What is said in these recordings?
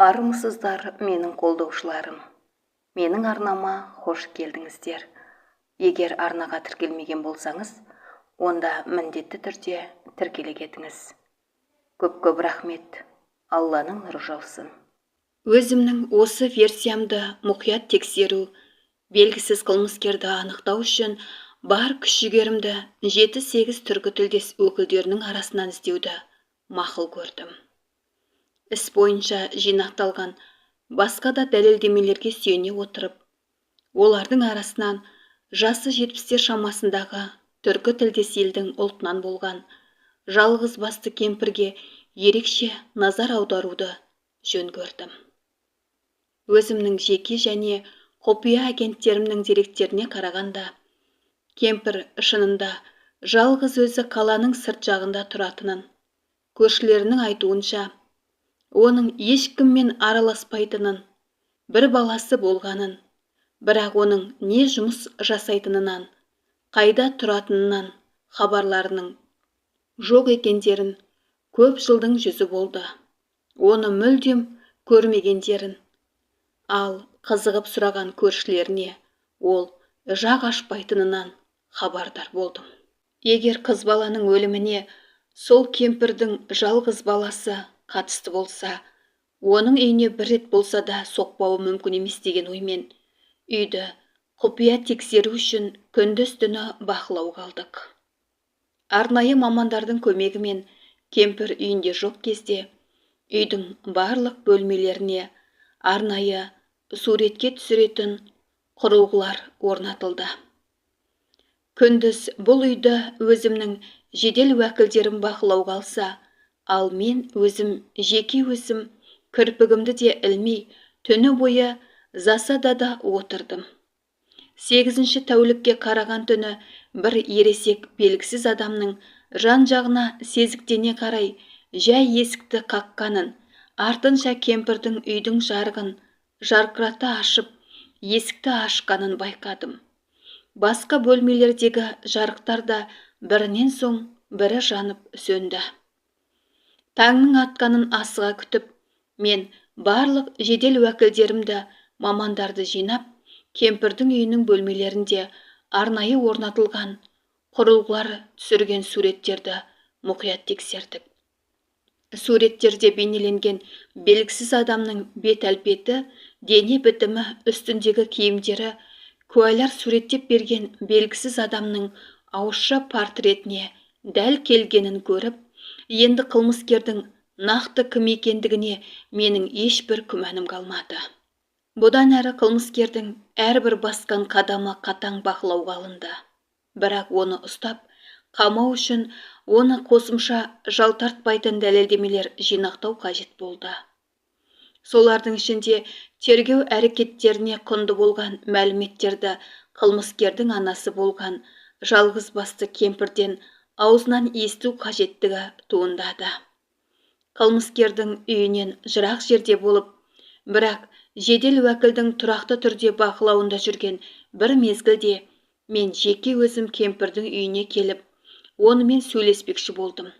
Армысыздар менің қолдаушыларым. Менің арнама хош келдіңіздер. Егер арнаға тіркелмеген болсаңыз, онда міндетті түрде тіркеле кетіңіз. Көп рахмет. Алланың нұры жаусын. Өзімнің осы версиямды мұқият тексеру, белгісіз қылмыскерді анықтау үшін бар күш-жігерімді 7-8 түркі тілдес өкілдерінің арасынан іздеуді мақұл көрдім. Іс бойынша жинақталған басқа да дәлелдемелерге сүйене отырып, олардың арасынан жасы 70-тер шамасындағы түркі тілдес елдің ұлтынан болған жалғыз басты кемпірге ерекше назар аударуды жөн көрдім. Өзімнің жеке және құпия агенттерімнің деректеріне қарағанда, кемпір шынында жалғыз өзі қаланың сырт жағында тұратынын, көршілерінің айтуынша, оның ешкіммен араласпайтынын, бір баласы болғанын, бірақ оның не жұмыс жасайтынынан, қайда тұратынынан хабарларының жоқ екендерін көп жылдың жүзі болды. Оны мүлдем көрмегендерін, ал қызығып сұраған көршілеріне ол жақ ашпайтынынан хабардар болдым. Егер қыз баланың өліміне сол кемпірдің жалғыз баласы қатысты болса, оның үйіне бір рет болса да соқпауы мүмкін емес деген оймен, үйді құпия тексеру үшін күндіз-түні бақылауға алдық. Арнайы мамандардың көмегімен кемпір үйінде жоқ кезде, үйдің барлық бөлмелеріне арнайы суретке түсіретін құрылғылар орнатылды. Күндіз бұл үйді өзімнің жедел уәкілдерім бақылауға алса, ал мен жеке өзім кірпігімді де ілмей, түні бойы засадада отырдым. 8-ші тәулікке қараған түні бір ересек белгісіз адамның жан-жағына сезіктене қарай жай есікті қаққанын, артынша кемпірдің үйдің жарығын жарқырата ашып, есікті ашқанын байқадым. Басқа бөлмелердегі жарықтар да бірінен соң бірі жанып сөнді. Таңның атқанын асыға күтіп, мен барлық жедел уәкілдерімді, мамандарды жинап, кемпірдің үйінің бөлмелерінде арнайы орнатылған құрылғылар түсірген суреттерді мұқият тексердік. Суреттерде бейнеленген белгісіз адамның бет-әлпеті, дене бітімі, үстіндегі киімдері, куәлар суреттеп берген белгісіз адамның ауызша портретіне дәл келгенін көріп, енді қылмыскердің нақты кім екендігіне менің ешбір күмәнім қалмады. Бұдан әрі қылмыскердің әрбір басқан қадамы қатаң бақылауға алынды. Бірақ оны ұстап, қамау үшін оны қосымша жалтартпайтын дәлелдемелер жинақтау қажет болды. Солардың ішінде тергеу әрекеттеріне құнды болған мәліметтерді қылмыскердің анасы болған жалғыз басты кемпірден аузынан есту қажеттігі туындады. Қылмыскердің үйінен жырақ жерде болып, бірақ жедел уәкілдің тұрақты түрде бақылауында жүрген бір мезгілде мен жеке өзім кемпірдің үйіне келіп, онымен сөйлеспекші болдым.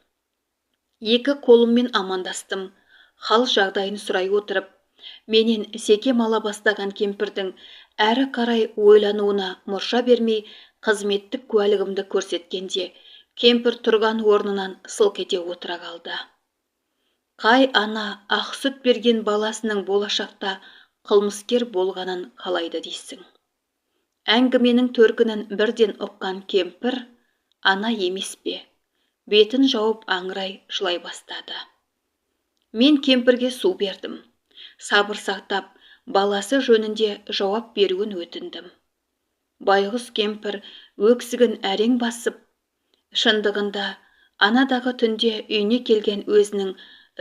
Екі қолыммен амандастым, хал жағдайын сұрай отырып, менен секем ала бастаған кемпірдің әрі қарай ойлануына мұрша бермей, қызметтік куәлігімді көрсеткенде, кемпір тұрған орнынан сылқ ете отыра қалды. Қай ана ақ сүт берген баласының болашақта қылмыскер болғанын қалайды дейсің. Әңгіменің төркінін бірден ұққан кемпір, ана емес пе? Бетін жауып аңырай жылай бастады. Мен кемпірге су бердім. Сабыр сақтап, баласы жөнінде жауап беруін өтіндім. Байғұс кемпір өксігін әрең басып, шындығында анадағы түнде үйіне келген өзінің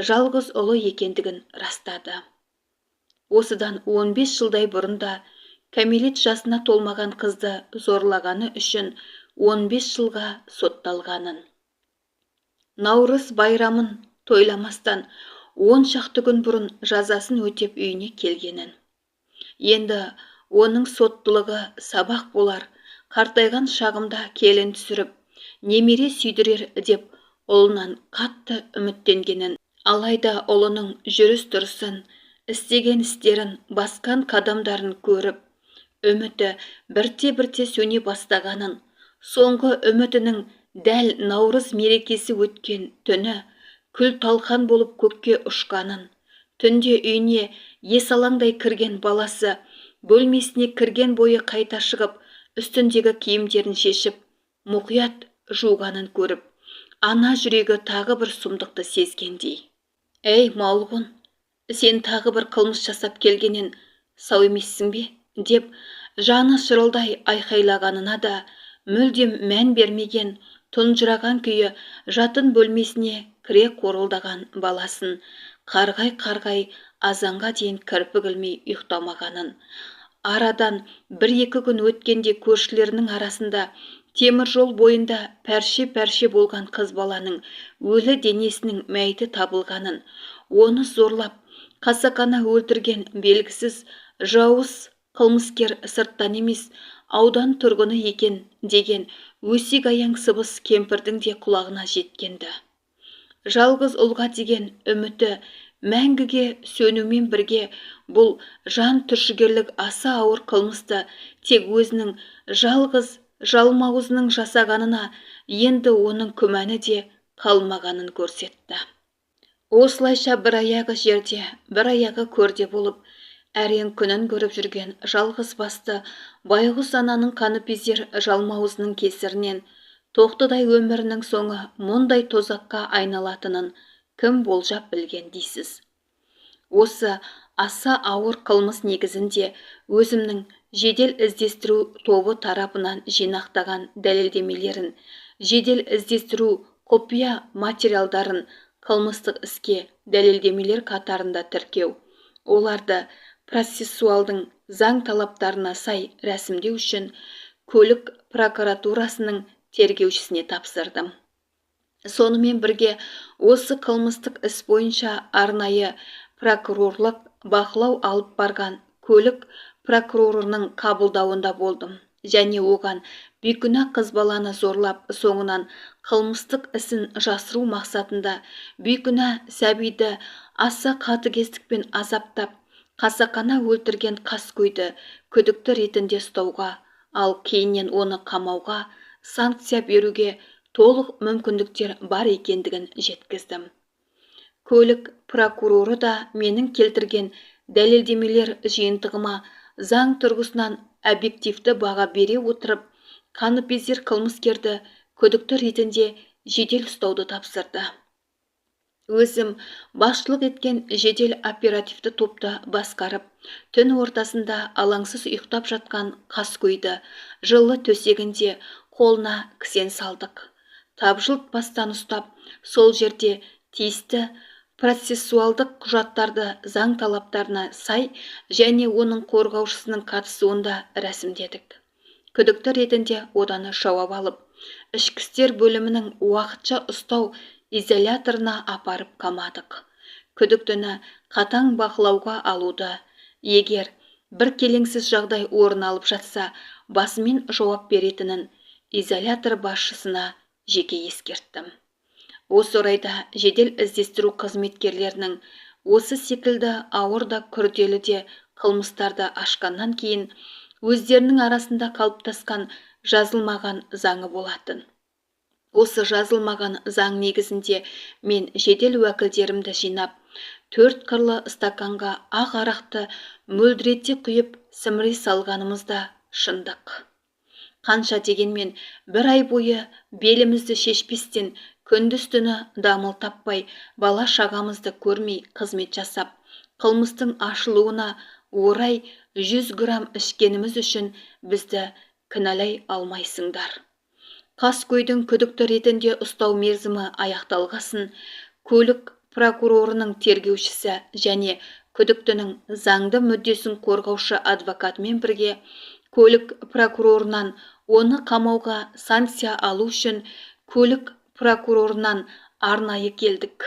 жалғыз ұлы екендігін растады. Осыдан 15 жылдай бұрында кәмелет жасына толмаған қызды зорлағаны үшін 15 жылға сотталғанын. Наурыз байрамын тойламастан 10 шақты күн бұрын жазасын өтеп үйіне келгенін. Енді оның соттылығы сабақ болар, қартайған шағымда келін түсіріп, немере сүйдірер деп ұлынан қатты үміттенгенін, алайда ұлының жүріс тұрысын, істеген істерін, басқан қадамдарын көріп, үміті бірте-бірте сөне бастағанын, соңғы үмітінің дәл Наурыз мерекесі өткен түні күл-талқан болып көкке ұшқанын, түнде үйіне есалаңдай кірген баласы бөлмесіне кірген бойы қайта шығып, үстіндегі киімдерін шешіп, мұқият жуғанын көріп, ана жүрегі тағы бір сұмдықты сезгендей. «Әй, малғұн, сен тағы бір қылмыс жасап келгенен сау емессің бе?» деп жаны шырылдай айқайлағанына да мүлдем мән бермеген, тұнжыраған күйі жатын бөлмесіне кіре қорылдаған баласын қарғай-қарғай азанға дейін кірпік ілмей ұйықтамағанын, арадан 1-2 күн өткенде көршілерінің арасында темір жол бойында пәрше-пәрше болған қыз баланың өлі денесінің мәйіті табылғанын, оны зорлап, қасақана өлтірген белгісіз жауыз қылмыскер сырттан емес, аудан тұрғыны екен деген өсек аяң сыбыс кемпірдің де құлағына жеткенді. Жалғыз ұлға деген үміті мәңгіге сөнумен бірге бұл жан түршігерлік аса ауыр қылмысты тек өзінің жалғыз жалмауызының жасағанына енді оның күмәні де қалмағанын көрсетті. Осылайша бір аяғы жерде, бір аяғы көрде болып, әрең күнін көріп жүрген жалғыз басты байғұс ананың қаныпезер жалмауызының кесірінен тоқтыдай өмірінің соңы мұндай тозаққа айналатынын кім болжап білген дейсіз? Осы аса ауыр қылмыс негізінде өзімнің жедел іздестіру тобы тарапынан жинақтаған дәлелдемелерін, жедел іздестіру құпия материалдарын қылмыстық іске дәлелдемелер қатарында тіркеу, оларды процессуалдың заң талаптарына сай рәсімдеу үшін көлік прокуратурасының тергеушісіне тапсырдым. Сонымен бірге осы қылмыстық іс бойынша арнайы прокурорлық бақылау алып барған көлік прокурорының қабылдауында болдым және оған бейкүнә қыз баланы зорлап, соңынан қылмыстық ісін жасыру мақсатында бейкүнә сәбиді аса қатыгездікпен азаптап, қасақана өлтірген қаскөйді күдікті ретінде ұстауға, ал кейіннен оны қамауға, санкция беруге толық мүмкіндіктер бар екендігін жеткіздім. Көлік прокуроры да менің келтірген дәлелдемелер жиынтығыма заң тұрғысынан объективті баға бере отырып, қаныпезер қылмыскерді күдікті ретінде жедел ұстауды тапсырды. Өзім басшылық еткен жедел оперативті топты басқарып, түн ортасында алаңсыз ұйықтап жатқан қаскөйді жылы төсегінде қолына кісен салдық. Тапжылтпастан ұстап, сол жерде тиісті процессуалдық құжаттарды заң талаптарына сай және оның қорғаушысының қатысуында рәсімдедік. Күдікті ретінде одан жауап алып, ішкі істер бөлімінің уақытша ұстау изоляторына апарып қамадық. Күдіктіні қатаң бақылауға алуды, егер бір келеңсіз жағдай орын алып жатса, басымен жауап беретінін изолятор басшысына жеке ескерттім. Осы орайда жедел іздестіру қызметкерлерінің осы секілді ауыр да күрделі де қылмыстарды ашқаннан кейін өздерінің арасында қалыптасқан жазылмаған заңы болатын. Осы жазылмаған заң негізінде мен жедел уәкілдерімді жинап, 4 қырлы стаканға ақ арақты мөлдірете құйып сіміре салғанымызда шындық. Қанша дегенмен 1 ай бойы белімізді шешпестен күндіз-түні дамыл таппай, бала шағамызды көрмей қызмет жасап, қылмыстың ашылуына орай 100 грамм ішкеніміз үшін бізді кінәлай алмайсыңдар. Қаскөйдің күдікті ретінде ұстау мерзімі аяқталғасын, көлік прокурорының тергеушісі және күдіктінің заңды мүддесін қорғаушы адвокатымен бірге көлік прокурорынан оны қамауға санкция алу үшін көлік прокурорынан арнайы келдік.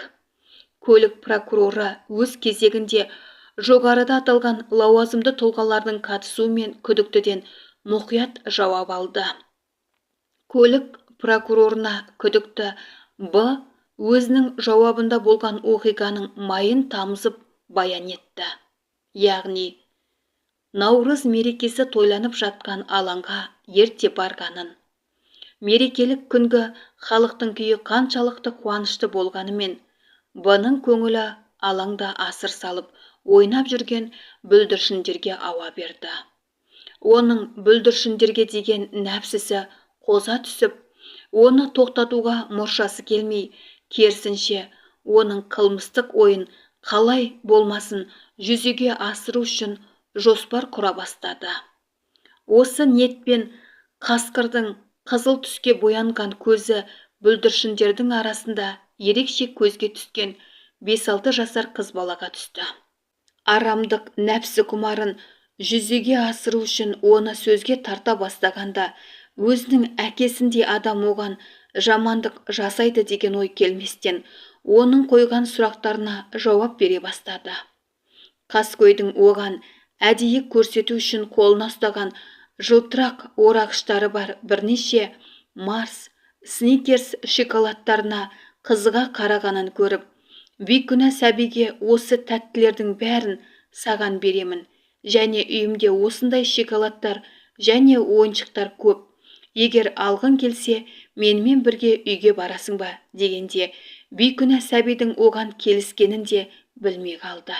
Көлік прокуроры өз кезегінде жоғарыда аталған лауазымды тұлғалардың қатысуымен күдіктіден мұқият жауап алды. Көлік прокурорына күдікті Б өзінің жауабында болған оқиғаның майын тамызып баян етті. яғни наурыз мерекесі тойланып жатқан алаңға ерте барғанын. Мерекелік күнгі халықтың күйі қаншалықты қуанышты болғанымен, бұның көңілі алаңда асыр салып ойнап жүрген бүлдіршіндерге ауа берді. Оның бүлдіршіндерге деген нәпсісі қоза түсіп, оны тоқтатуға мұршасы келмей, керісінше оның қылмыстық ойын қалай болмасын жүзеге асыру үшін жоспар құра бастады. Осы ниетпен қасқырдың қызыл түске боянған көзі бүлдіршіндердің арасында ерекше көзге түскен 5-6 жасар қыз балаға түсті. Арамдық нәпсі құмарын жүзеге асыру үшін оны сөзге тарта бастағанда, өзінің әкесіндей адам оған жамандық жасайды деген ой келместен, оның қойған сұрақтарына жауап бере бастады. Қаскөйдің оған әдейі көрсету үшін қолына ұстаған жылтырақ орағыштары бар бірнеше Марс, Сникерс шоколадтарына қызыға қарағанын көріп, бейкүнә сәбиге осы тәттілердің бәрін саған беремін, және үйімде осындай шоколадтар және ойыншықтар көп. Егер алғың келсе, менімен бірге үйге барасың ба дегенде, бейкүнә сәбидің оған келіскенін де білмей қалды.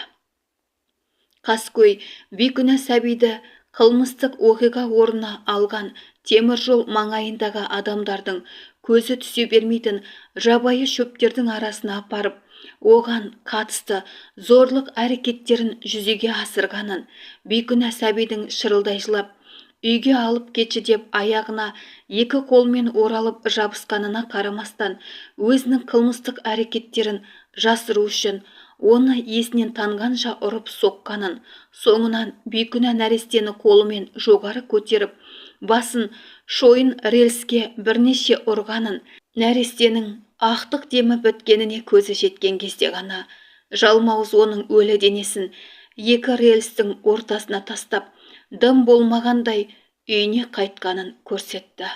Қаскөй бейкүнә сәбиді қылмыстық оқиға орнына алған теміржол маңайындағы адамдардың көзі түсе бермейтін жабайы шөптердің арасына апарып, оған қатысты зорлық әрекеттерін жүзеге асырғанын, бейкүнә сәбидің шырылдай жылап, үйге алып кетші деп аяғына 2 қолмен оралып жабысқанына қарамастан, өзінің қылмыстық әрекеттерін жасыру үшін оны есінен танғанша ұрып соққанын, соңынан бейкүнә нәрестені қолымен жоғары көтеріп, басын шойын рельске бірнеше ұрғанын, нәрестенің ақтық демі біткеніне көзі жеткен кезде ғана, жалмауыз оның өлі денесін 2 рельстің ортасына тастап, дым болмағандай үйіне қайтқанын көрсетті.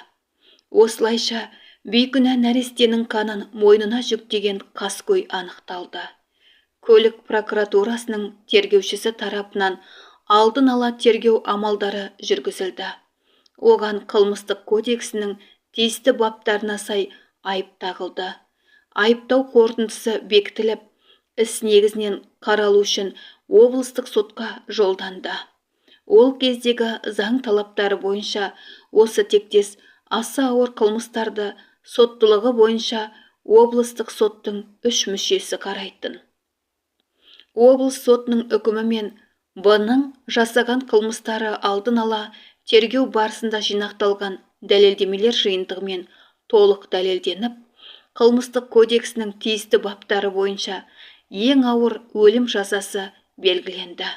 Осылайша бейкүнә нәрестенің қанын мойнына жүктеген қаскөй анықталды. Көлік прокуратурасының тергеушісі тарапынан алдын ала тергеу амалдары жүргізілді. Оған қылмыстық кодексінің тиісті баптарына сай айып тағылды. Айыптау қорытындысы бекітіліп, іс негізінен қаралу үшін облыстық сотқа жолданды. Ол кездегі заң талаптары бойынша осы тектес аса ауыр қылмыстарды соттылығы бойынша облыстық соттың 3 мүшесі қарайтын. Облыс сотының үкімімен бұның жасаған қылмыстары алдын ала тергеу барысында жинақталған дәлелдемелер жиынтығымен толық дәлелденіп, қылмыстық кодексінің тиісті баптары бойынша ең ауыр өлім жазасы белгіленді.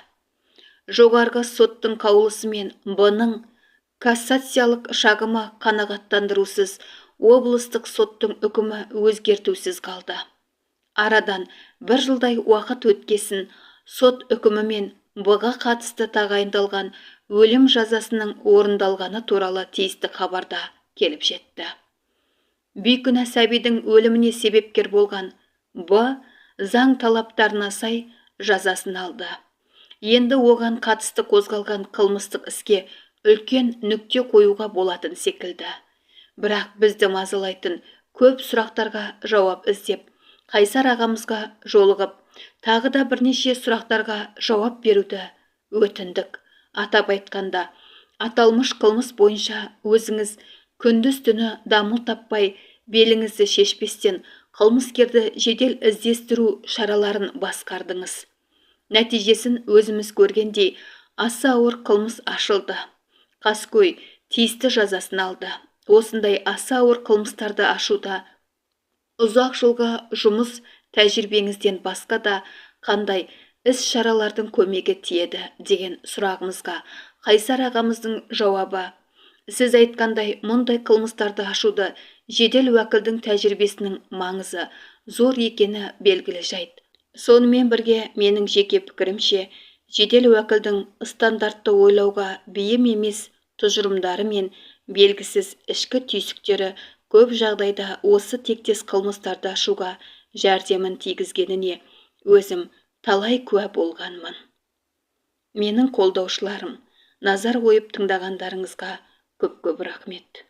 Жоғарғы соттың қаулысымен бұның кассациялық шағымы қанағаттандырусыз, облыстық соттың үкімі өзгертусіз қалды. Арадан 1 жылдай уақыт өткесін, сот үкімімен бұға қатысты тағайындалған өлім жазасының орындалғаны туралы тиісті хабарда келіп жетті. Бейкүнә сәбидің өліміне себепкер болған Б заң талаптарына сай жазасын алды. Енді оған қатысты қозғалған қылмыстық іске үлкен нүкте қоюға болатын секілді. Бірақ бізді мазалайтын көп сұрақтарға жауап іздеп, Қайсар ағамызға жолығып, тағы да бірнеше сұрақтарға жауап беруді өтіндік. Атап айтқанда, аталмыш қылмыс бойынша өзіңіз күндіз түні дамыл таппай, беліңізді шешпестен қылмыскерді жедел іздестіру шараларын басқардыңыз. Нәтижесін өзіміз көргендей, аса ауыр қылмыс ашылды. Қаскөй тиісті жазасын алды. Осындай аса ауыр қылмыстарды ашуда ұзақ жылға жұмыс тәжірибеңізден басқа да қандай іс-шаралардың көмегі тиеді деген сұрағымызға Қайсар ағамыздың жауабы: сіз айтқандай мұндай қылмыстарды ашуды жедел уәкілдің тәжірибесінің маңызы зор екені белгілі жайт. Сонымен бірге менің жеке пікірімше, жедел уәкілдің стандартты ойлауға бейім емес тұжырымдары мен белгісіз ішкі түйсіктері көп жағдайда осы тектес қылмыстарды ашуға жәрдемін тигізгеніне өзім талай куә болғанмын. Менің қолдаушыларым, назар қойып тыңдағандарыңызға көп-көп рахмет.